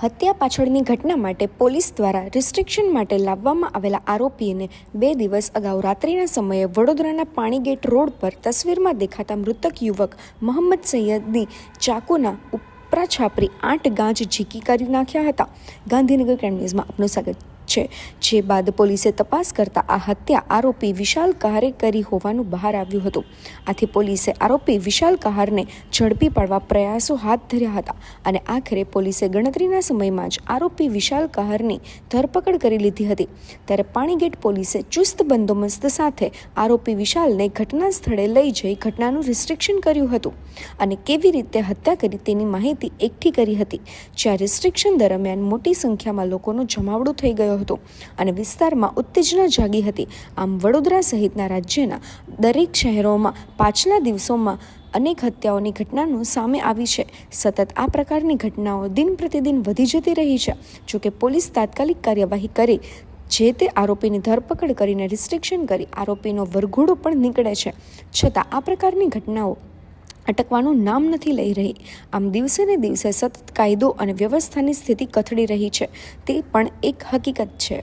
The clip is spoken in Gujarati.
હત્યા પાછળની ઘટના માટે પોલીસ દ્વારા રિસ્ટ્રિક્શન માટે લાવવામાં આવેલા આરોપીને 2 દિવસ અગાઉ રાત્રિના સમયે વડોદરાના પાણીગેટ રોડ પર તસવીરમાં દેખાતા મૃતક યુવક મોહમ્મદ સૈયદની ચાકુના ઉપરા છાપરી 8 ગાંજ ઝીકી કરી નાખ્યા હતા. ગાંધીનગર ક્રાઇમ ન્યૂઝમાં આપનું સ્વાગત છે. જે બાદ પોલીસે તપાસ કરતા આ હત્યા આરોપી વિશાલ કહારે કરી હોવાનું બહાર આવ્યું હતું. આથી પોલીસે આરોપી વિશાલ કહારને ઝડપી પાડવા પ્રયાસો હાથ ધર્યા હતા અને આખરે પોલીસે ગણતરીના સમયમાં જ આરોપી વિશાલ કહારની ધરપકડ કરી લીધી હતી. ત્યારે પાણીગેટ પોલીસે ચુસ્ત બંદોબસ્ત સાથે આરોપી વિશાલને ઘટના સ્થળે લઈ જઈ ઘટનાનું રિસ્ટ્રિક્શન કર્યું હતું અને કેવી રીતે હત્યા કરી તેની માહિતી એકઠી કરી હતી. જ્યાં રિસ્ટ્રિક્શન દરમિયાન મોટી સંખ્યામાં લોકોનો જમાવડો થઈ ગયો હતો અને વિસ્તારમાં ઉત્તેજના જાગી હતી. આમ વડોદરા સહિતના રાજ્યના દરેક શહેરોમાં પાછલા દિવસોમાં અનેક હત્યાઓની ઘટનાઓ સામે આવી છે. સતત આ પ્રકારની ઘટનાઓ દિન પ્રતિદિન વધી જતી રહી છે. જોકે પોલીસ તાત્કાલિક કાર્યવાહી કરી જે તે આરોપીની ધરપકડ કરીને રિસ્ટ્રિક્શન કરી આરોપીનો વરઘોડો પણ નીકળે છે. છતાં આ પ્રકારની ઘટનાઓ અટકવાનું નામ નથી લઈ રહી. આમ દિવસે ને દિવસે સતત કાયદો અને વ્યવસ્થાની સ્થિતિ કથળી રહી છે તે પણ એક હકીકત છે.